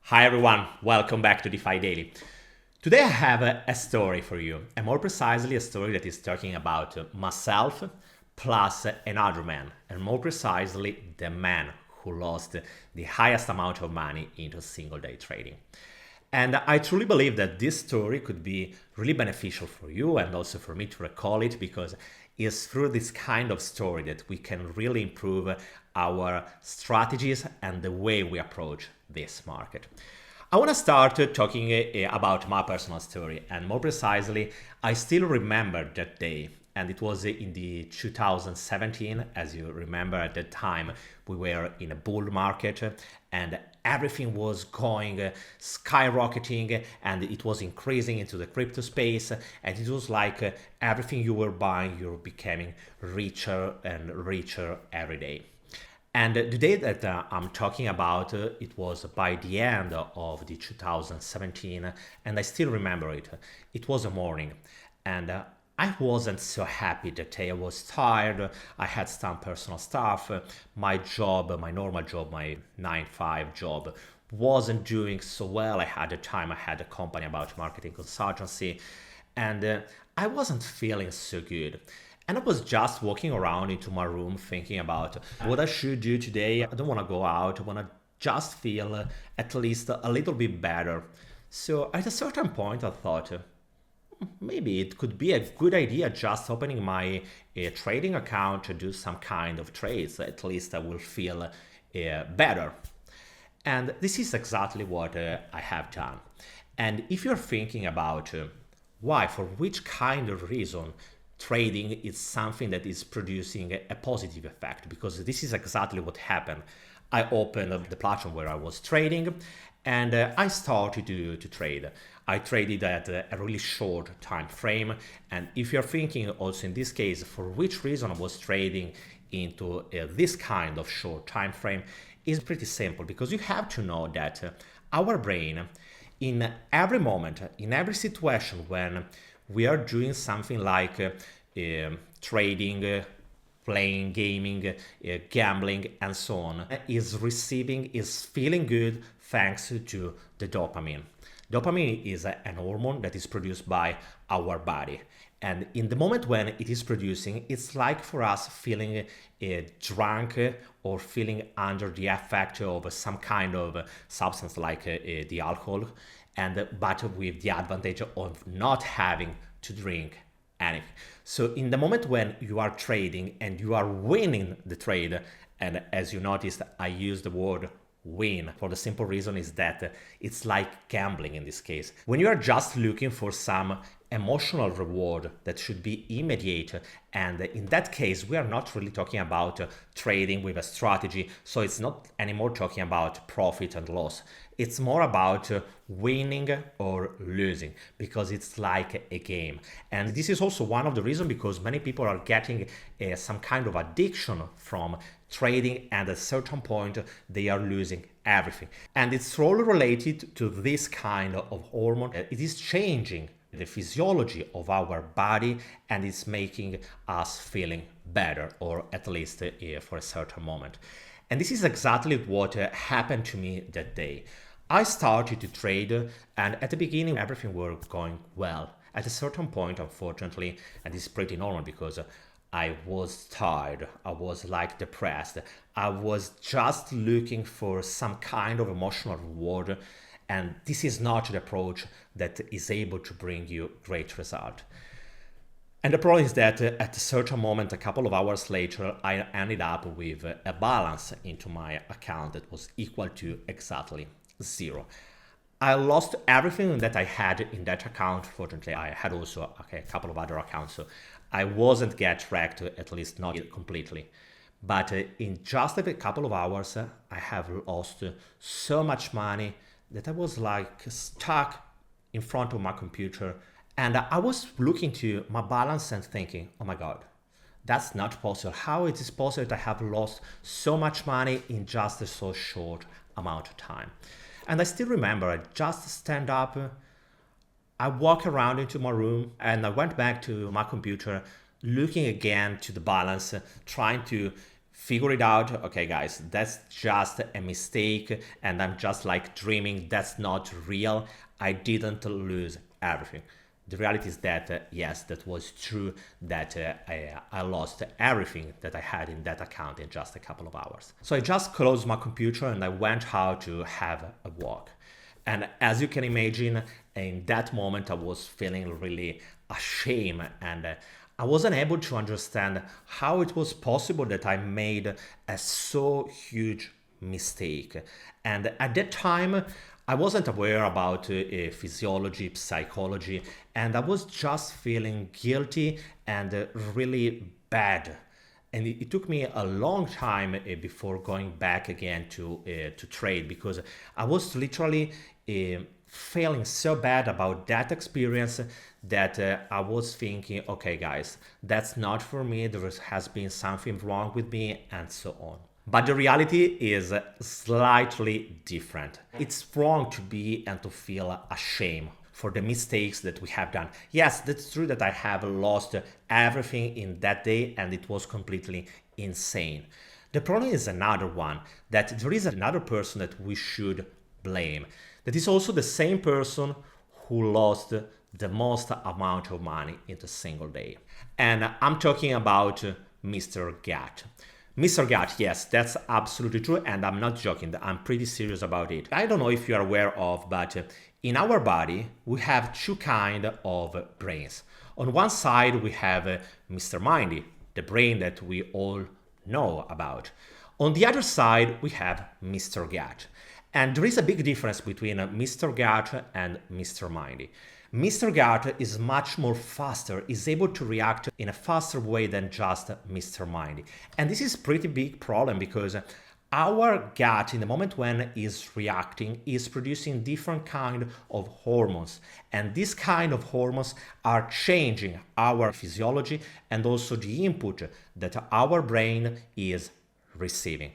Hi everyone, welcome back to DeFi Daily. Today I have a story for you, and more precisely a story that is talking about myself plus another man, and more precisely the man who lost the highest amount of money into single day trading. And I truly believe that this story could be really beneficial for you and also for me to recall it because it's through this kind of story that we can really improve our strategies and the way we approach this market. I want to start talking about my personal story, and more precisely, I still remember that day. And it was in the 2017, as you remember at that time, we were in a bull market and everything was going skyrocketing and it was increasing into the crypto space. And it was like everything you were buying, you're becoming richer and richer every day. And the day that I'm talking about, it was by the end of the 2017, and I still remember it. It was a morning, and I wasn't so happy that day. I was tired. I had some personal stuff. My job, my normal job, my 9 to 5 job, wasn't doing so well. At the time, I had a company about marketing consultancy, and I wasn't feeling so good. And I was just walking around into my room thinking about what I should do today. I don't want to go out. I want to just feel at least a little bit better. So at a certain point, I thought maybe it could be a good idea just opening my trading account to do some kind of trades. At least I will feel better. And this is exactly what I have done. And if you're thinking about why, for which kind of reason, trading is something that is producing a positive effect, because this is exactly what happened. I opened the platform where I was trading and I started to trade. I traded at a really short time frame. And if you're thinking also in this case, for which reason I was trading into this kind of short time frame, is pretty simple, because you have to know that our brain, in every moment, in every situation when we are doing something like trading, playing, gaming, gambling, and so on, is feeling good thanks to the dopamine. Dopamine is an hormone that is produced by our body. And in the moment when it is producing, it's like for us feeling drunk or feeling under the effect of some kind of substance like the alcohol, and but with the advantage of not having to drink anything. So in the moment when you are trading and you are winning the trade, and as you noticed, I use the word win for the simple reason is that it's like gambling in this case. When you are just looking for some emotional reward that should be immediate, and in that case we are not really talking about trading with a strategy, so it's not anymore talking about profit and loss. It's more about winning or losing, because it's like a game. And this is also one of the reasons because many people are getting some kind of addiction from trading, and at a certain point they are losing everything. And it's all related to this kind of hormone. It is changing the physiology of our body, and it's making us feeling better, or at least for a certain moment. And this is exactly what happened to me that day. I started to trade, and at the beginning everything was going well. At a certain point, unfortunately, and this is pretty normal because I was tired, I was like depressed, I was just looking for some kind of emotional reward, and this is not the approach that is able to bring you great result. And the problem is that at a certain moment, a couple of hours later, I ended up with a balance into my account that was equal to exactly zero. I lost everything that I had in that account. Fortunately, I had also a couple of other accounts, so I wasn't get wrecked, at least not completely. But in just a couple of hours, I have lost so much money that I was like stuck in front of my computer, and I was looking to my balance and thinking, oh my God, that's not possible. How it is possible that I have lost so much money in just a so short amount of time? And I still remember I just stand up, I walk around into my room, and I went back to my computer, looking again to the balance, trying to figure it out. Okay, guys, that's just a mistake and I'm just like dreaming. That's not real. I didn't lose everything. The reality is that, yes, that was true, that I lost everything that I had in that account in just a couple of hours. So I just closed my computer and I went out to have a walk. And as you can imagine, in that moment, I was feeling really ashamed and I wasn't able to understand how it was possible that I made a so huge mistake. And at that time, I wasn't aware about physiology, psychology, and I was just feeling guilty and really bad. And it took me a long time before going back again to trade, because I was literally feeling so bad about that experience that I was thinking, okay, guys, that's not for me. There has been something wrong with me, and so on. But the reality is slightly different. It's wrong to be and to feel ashamed for the mistakes that we have done. Yes, that's true that I have lost everything in that day and it was completely insane. The problem is another one, that there is another person that we should blame. That is also the same person who lost the most amount of money in a single day. And I'm talking about Mr. Gat. Mr. Gat, yes, that's absolutely true, and I'm not joking. I'm pretty serious about it. I don't know if you are aware of, but in our body, we have two kinds of brains. On one side, we have Mr. Mindy, the brain that we all know about. On the other side, we have Mr. Gat. And there is a big difference between Mr. Gat and Mr. Mindy. Mr. Gat is much more faster, is able to react in a faster way than just Mr. Mindy. And this is a pretty big problem because our gut, in the moment when is reacting, is producing different kind of hormones. And this kind of hormones are changing our physiology and also the input that our brain is receiving.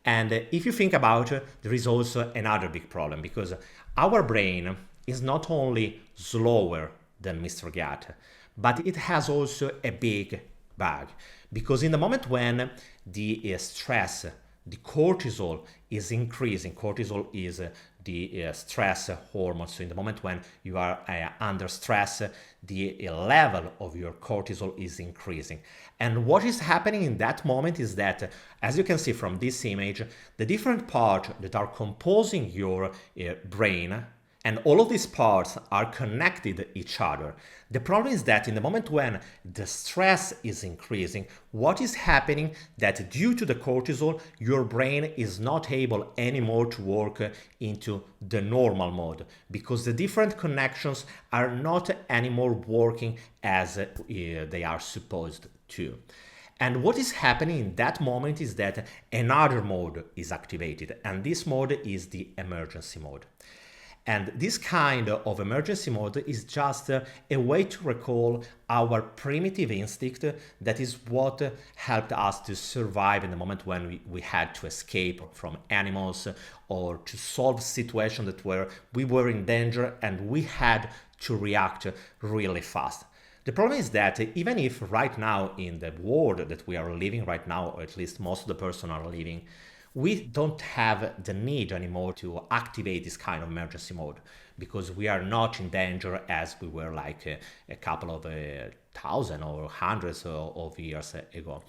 And if you think about it, there is also another big problem because our brain is not only slower than Mr. Gat, but it has also a big bug. Because in the moment when the stress, the cortisol is increasing, cortisol is the stress hormone. So in the moment when you are under stress, the level of your cortisol is increasing. And what is happening in that moment is that, as you can see from this image, the different parts that are composing your brain, and all of these parts are connected to each other. The problem is that in the moment when the stress is increasing, what is happening that due to the cortisol, your brain is not able anymore to work into the normal mode because the different connections are not anymore working as they are supposed to. And what is happening in that moment is that another mode is activated, and this mode is the emergency mode. And this kind of emergency mode is just a way to recall our primitive instinct that is what helped us to survive in the moment when we had to escape from animals or to solve situations that where we were in danger and we had to react really fast. The problem is that even if right now in the world that we are living right now, or at least most of the persons are living, we don't have the need anymore to activate this kind of emergency mode because we are not in danger as we were like a couple of thousand or hundreds of years ago.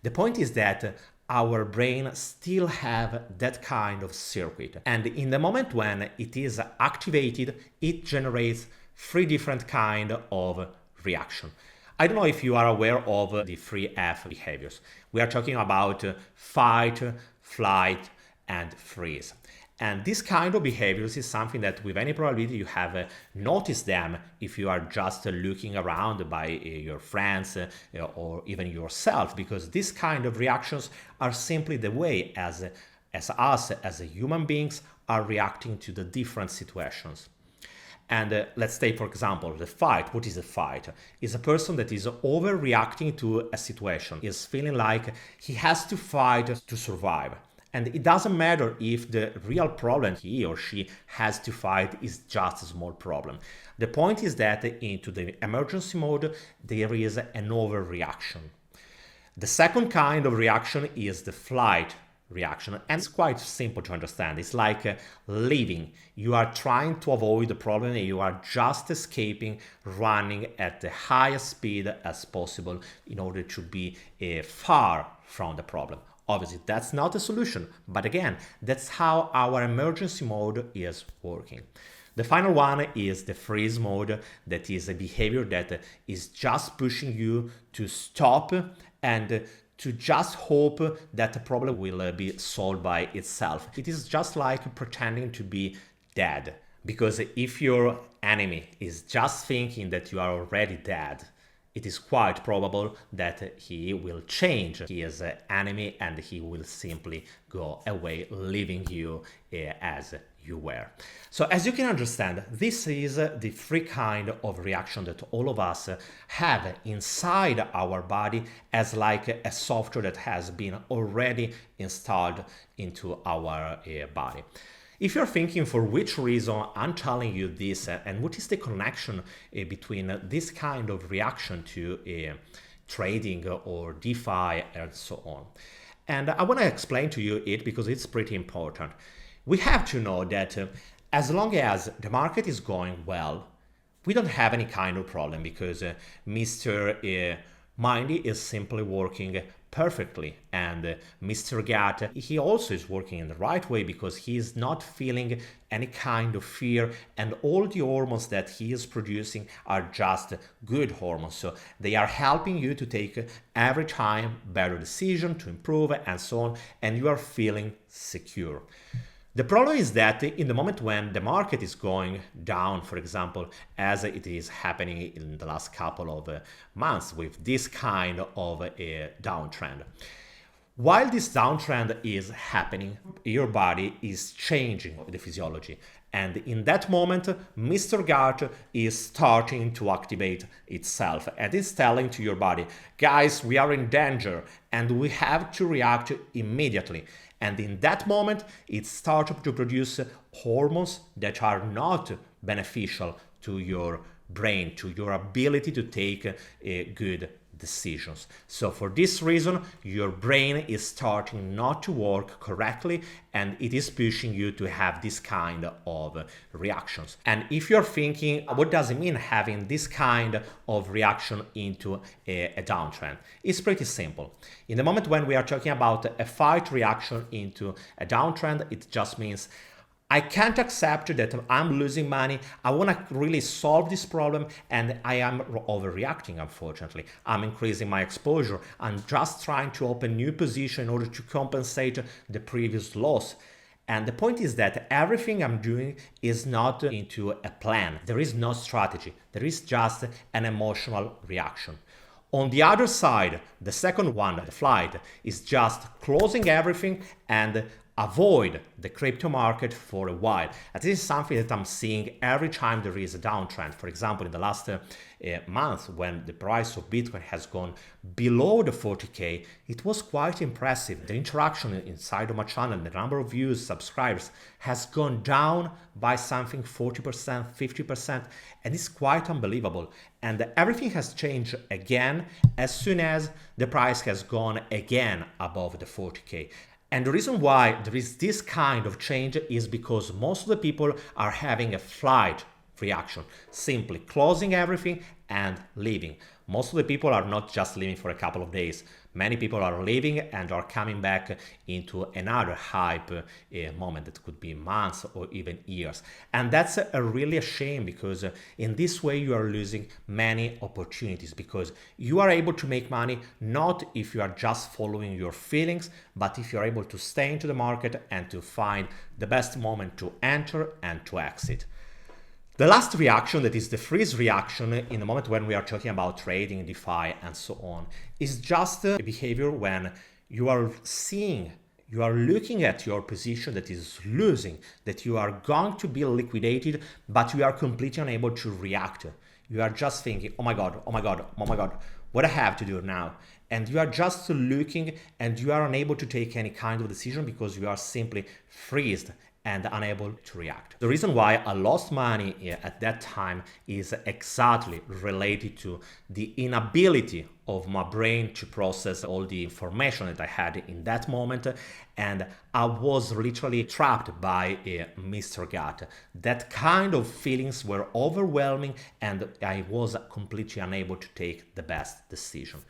The point is that our brain still have that kind of circuit, and in the moment when it is activated, it generates three different kind of reaction. I don't know if you are aware of the 3F behaviors. We are talking about fight, flight, and freeze. And this kind of behaviors is something that with any probability you have noticed them if you are just looking around by your friends or even yourself, because this kind of reactions are simply the way as us as human beings are reacting to the different situations. And let's take, for example, the fight. What is a fight? Is a person that is overreacting to a situation, is feeling like he has to fight to survive. And it doesn't matter if the real problem he or she has to fight is just a small problem. The point is that into the emergency mode, there is an overreaction. The second kind of reaction is the flight reaction, and it's quite simple to understand. It's like living. You are trying to avoid the problem and you are just escaping, running at the highest speed as possible in order to be far from the problem. Obviously, that's not a solution, but again, that's how our emergency mode is working. The final one is the freeze mode. That is a behavior that is just pushing you to stop and to just hope that the problem will be solved by itself. It is just like pretending to be dead. Because if your enemy is just thinking that you are already dead, it is quite probable that he will change his enemy and he will simply go away, leaving you as you were. So as you can understand, this is the three kind of reaction that all of us have inside our body as like a software that has been already installed into our body. If you're thinking for which reason I'm telling you this and what is the connection between this kind of reaction to trading or DeFi and so on. And I want to explain to you it because it's pretty important. We have to know that as long as the market is going well, we don't have any kind of problem because Mr. Mindy is simply working perfectly, and Mr. Gat, he also is working in the right way because he is not feeling any kind of fear, and all the hormones that he is producing are just good hormones, so they are helping you to take every time better decision, to improve and so on, and you are feeling secure. The problem is that in the moment when the market is going down, for example, as it is happening in the last couple of months with this kind of a downtrend, while this downtrend is happening, your body is changing the physiology. And in that moment, Mr. Gut is starting to activate itself and it's telling to your body, guys, we are in danger and we have to react immediately. And in that moment, it starts to produce hormones that are not beneficial to your brain, to your ability to take good decisions. So for this reason, your brain is starting not to work correctly and it is pushing you to have this kind of reactions. And if you're thinking, what does it mean having this kind of reaction into a downtrend? It's pretty simple. In the moment when we are talking about a fight reaction into a downtrend, it just means I can't accept that I'm losing money. I want to really solve this problem and I am overreacting, unfortunately. I'm increasing my exposure. I'm just trying to open new position in order to compensate the previous loss. And the point is that everything I'm doing is not into a plan. There is no strategy. There is just an emotional reaction. On the other side, the second one, the flight, is just closing everything and avoid the crypto market for a while. And this is something that I'm seeing every time there is a downtrend. For example, in the last month, when the price of Bitcoin has gone below the 40K, it was quite impressive. The interaction inside of my channel, the number of views, subscribers has gone down by something 40%, 50%, and it's quite unbelievable. And everything has changed again as soon as the price has gone again above the 40K. And the reason why there is this kind of change is because most of the people are having a flight reaction, simply closing everything and leaving. Most of the people are not just leaving for a couple of days. Many people are leaving and are coming back into another hype moment that could be months or even years. And that's really a shame because in this way you are losing many opportunities because you are able to make money not if you are just following your feelings, but if you are able to stay into the market and to find the best moment to enter and to exit. The last reaction, that is the freeze reaction, in the moment when we are talking about trading, DeFi, and so on, is just a behavior when you are seeing, you are looking at your position that is losing, that you are going to be liquidated, but you are completely unable to react. You are just thinking, oh my God, oh my God, oh my God, what I have to do now? And you are just looking and you are unable to take any kind of decision because you are simply freezed. and unable to react. The reason why I lost money at that time is exactly related to the inability of my brain to process all the information that I had in that moment, and I was literally trapped by Mr. Gut. That kind of feelings were overwhelming, and I was completely unable to take the best decision.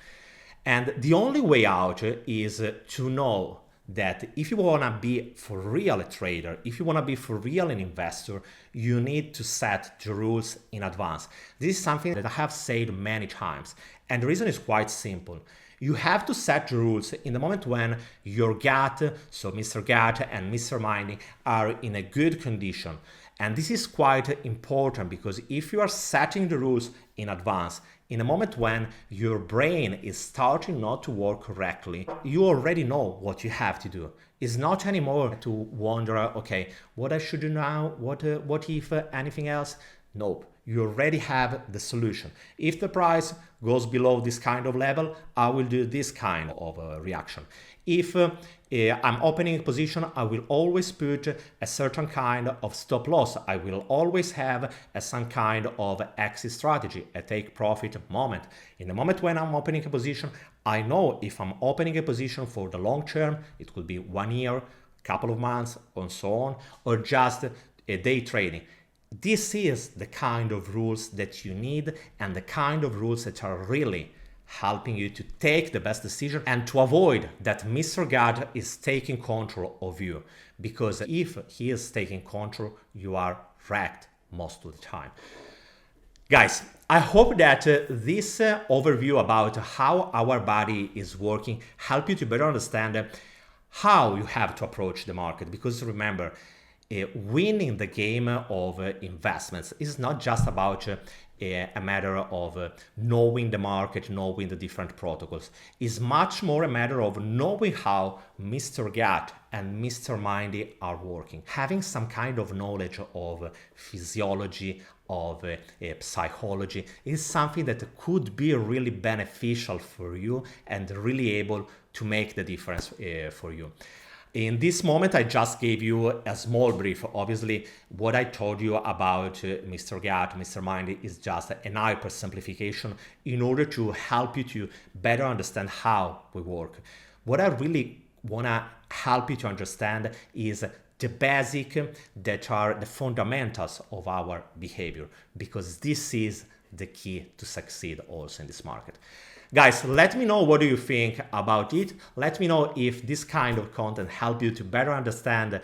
And the only way out is to know that if you want to be for real a trader, if you want to be for real an investor, you need to set the rules in advance. This is something that I have said many times, and the reason is quite simple. You have to set the rules in the moment when your gut, so Mr. Gut and Mr. Minding, are in a good condition. And this is quite important, because if you are setting the rules in advance, in a moment when your brain is starting not to work correctly, you already know what you have to do. It's not anymore to wonder, okay, what I should do now, what if anything else? Nope, you already have the solution. If the price goes below this kind of level, I will do this kind of reaction. If I'm opening a position, I will always put a certain kind of stop loss. I will always have some kind of exit strategy, a take profit moment. In the moment when I'm opening a position, I know if I'm opening a position for the long term, it could be 1 year, couple of months, and so on, or just a day trading. This is the kind of rules that you need, and the kind of rules that are really helping you to take the best decision and to avoid that Mr. God is taking control of you. Because if he is taking control, you are wrecked most of the time. Guys, I hope that this overview about how our body is working help you to better understand how you have to approach the market. Because remember, winning the game of investments is not just about a matter of knowing the market, knowing the different protocols. It's much more a matter of knowing how Mr. Gut and Mr. Mindy are working. Having some kind of knowledge of physiology, of psychology is something that could be really beneficial for you and really able to make the difference for you. In this moment, I just gave you a small brief. Obviously, what I told you about Mr. Gut, Mr. Mindy is just an hyper simplification in order to help you to better understand how we work. What I really want to help you to understand is the basic that are the fundamentals of our behavior, because this is the key to succeed also in this market. Guys, let me know what do you think about it. Let me know if this kind of content help you to better understand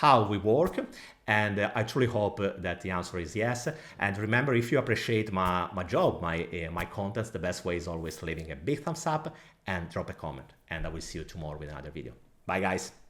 how we work. And I truly hope that the answer is yes. And remember, if you appreciate my job, my contents, the best way is always leaving a big thumbs up and drop a comment. And I will see you tomorrow with another video. Bye, guys.